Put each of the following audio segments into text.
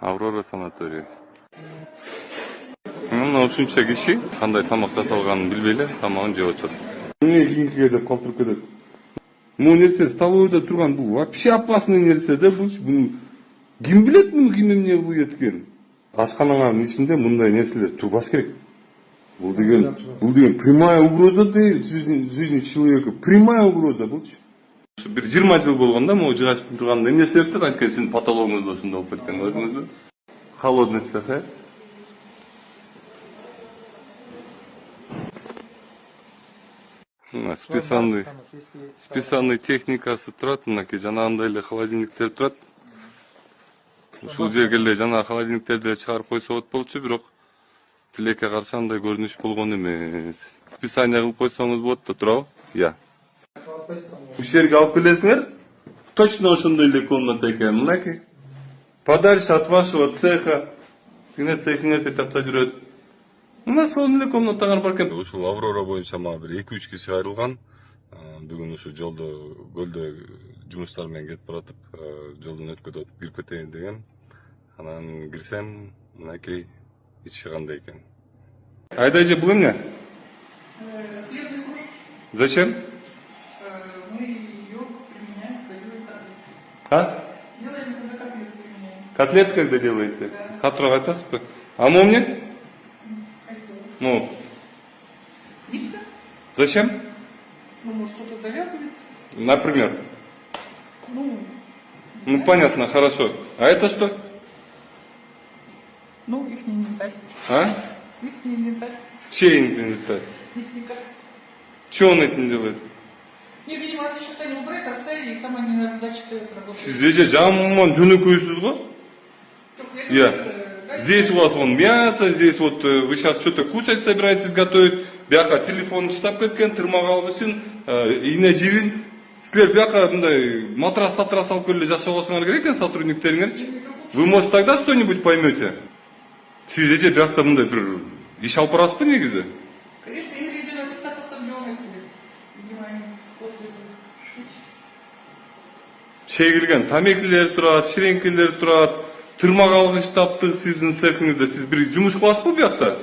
Аврора санаторийі. Мына ушунча киши кандай тамак жасалганын билбей эле тамагын жеп атат. Эмне кийинкиге деп калтырып кетет. Бул нерсе столовойдо турган, бул вообще опасный нерсе да, бул. Ким билет муну ким эмне кылып эткенин? Ашканаңардын ичинде мындай нерселер турбаш керек. Бул деген прямая угроза дейт жизни человека. Прямая угроза булчу. Bir 20 жыл болгондо могу жыгачтын турганда эмне себептен анткени сиздин патологиңиз ошондой болуп кеткен көрдүңүзбү? Холодный цех. Списанный техникасы турат, мынакей жанагындай эле холодильниктер турат. Ушул жерге эле жана холодильниктерди чыгарып койсо болот болчу, бирок тилекке каршы андай көрүнүш болгон эмес. Списание кылып койсоңуз болот да, туурабы? Я. Ушул жерге алып келесиңер, точно ошондой эле комната экен, мынакей. Подальше от вашего цеха. Сиңер цехиңерде такта жүрөт. Мына сонун эле комнатаңар бар экен. Ушул Аврора боюнча мага бир 2-3 киши айрылган. Бүгүн ушу жолдо көлдө жумуштар менен кетип баратып, жолдон өткөдө кирип кетейин деген. Анан кирсем, мынакей ичи кандай экен. Айдай же бул эмне? Хлебный круг. Зачем? Мы ее применяем, когда делаем котлеты. А? Делаем, когда котлеты применяем. Котлет когда делаете? Да. Катурга айтасызбы? А мне? Ну. Нитка? Зачем? Ну, может, что-то завязывает. Например? Ну, понятно, хорошо. А это что? Ну, их не инвентарь. А? Их не инвентарь. Чей инвентарь? Мясника. Что он этим делает? Не, видимо, сейчас они убрать, оставили, и там они зачитывают работу. Сиз жаман жөнөкөйсүз го? Я. Здесь у вас вон мясо, здесь вот вы сейчас что-то кушать собираетесь готовить. Бяка телефон штаб кеткен, тырмак алгычын, ийне жибин. Силер бяка мындай матрас алып келе жашабасыңар керек экен сотрудниктериңерчи. Вы, может, тогда что-нибудь поймете? Сиз эже бякта мындай бир иш алып барасызбы негизи? Конечно, им видели статутом журналистов. Видимо, они после Чегилген тамекилер турат, ширеңкелер турат, тырмак алгыч таптык сиздин цехиңизде. Сиз бир жумуш кыласызбы бuyakta?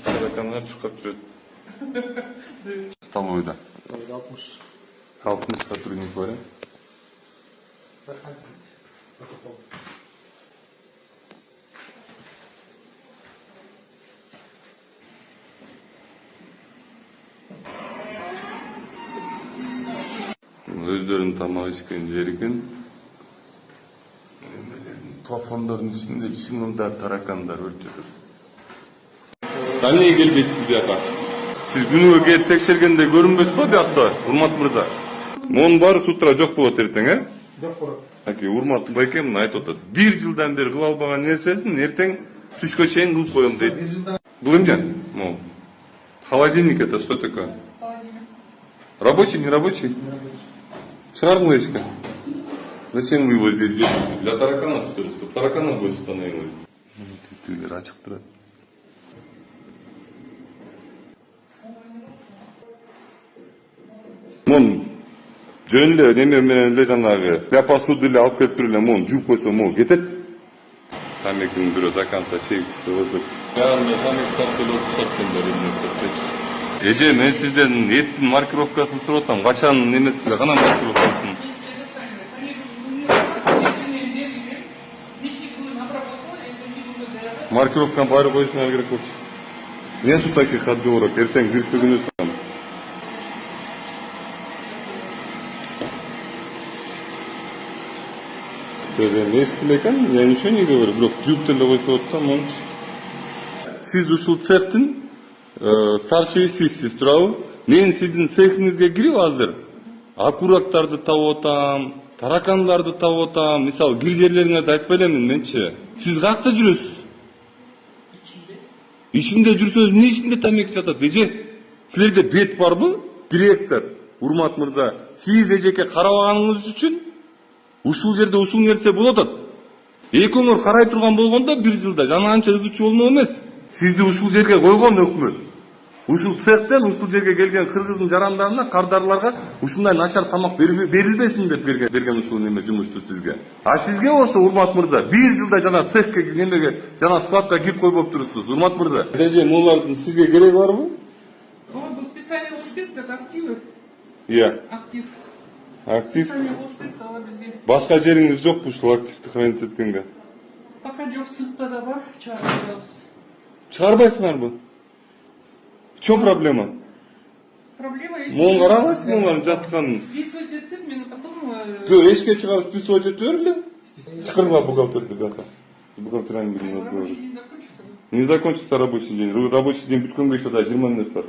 Таракандар чуркап жүрөт. Столовойда. 60 сотрудник бар. Өздөрүнүн тамак ичкен жери экен. Плафондордун ичинде чыңылдар, таракандар өлүп жатат. Эмнеге келбейсиз бияка? Сиз күнүгө келип текшергенде көрүнбөйт го биякта, Урмат мырза? Монун баары с утра жок болот эртең, э? Жок болот. Аки Урмат байкем мына айтып атат. 1 жылдан бери кыла албаган нерсесин эртең түшкө чейин кылып коем дейт. Бул эмне? Могу. Холодильник это что такое? Холодильник. Рабочий, не рабочий? Чыгармылычка. Зачем вы его здесь держите? Для тараканов, что ли? Чтобы тараканов больше становилось. Ты рачок турат. Мон жөн эле неме менен эле жанагы для посуды эле алып келип туруп эле мон жууп койсо могу кетет. Тамекинин бирөө до конца чегип өзү. Баарында тамек тартып отурушат экен эмне. Эже, мен сизден эттин маркировкасын сурап атам. Качан неметиле кана маркировкасын? Маркировканы баары коюшуңар керек болчу. Нету таких отговорок. Эртең бирсе күнү там. Эскиле экен, я ничего не говорю, бирок жууп деле койсо атсам мончу. Сиз ушул цехтин старший сизсиз, туурабы? Мен сиздин цехиңизге кирип азыр окурактарды табып атам, таракандарды табып атам. Мисалы, кир жерлериңерди айтпай эленмин менчи. Сиз каякта жүрөсүз? Ичинде жүрсөңүз, эмне ичинде тамек жатат? Эже, силерде бет барбы? Директор, Урмат мырза, сиз эжеке карабаганыңыз үчүн ушул жерде ушул нерсе болуп атат. Экөөңөр карай турган болгондо 1 жылда жана анча ызычуу болмок эмес. Сизди ушул жерге койгон өкмөт. Ушул цехтен ушул жерге келген кыргыздын жарандарына, кардарларга ушундай начар тамак берилбесин деп берген ушул неме жумушту сизге. А сизге болсо, урмат мырза, 1 жылда жана цехке немеге жана складка кирип койбоп турупсуз, урмат мырза. Эже, мулардын сизге кереги барбы? Вот, bu специально болуш керек, это активы. Иә. Актив. Актив. Специально болуш керек, ала бизге. Башка жериңиз жокпу ушул активди хранить эткенге? Пока жок, сыртта да бар, чыгарабыз. Чыгарбайсыңарбы? В чем проблема? Проблема есть. Моң карабайсың мулардын жатканын. Списывать этсек, мени потом... Жо, эшикке чыгарып списывать этип бер эле. Чакыргыла бухгалтерди бияка. Бухгалтерияны бирин разговор. Рабочий день закончится. Не закончится рабочий день. Рабочий день бүткөнгө еще да 20 мүнөт бар.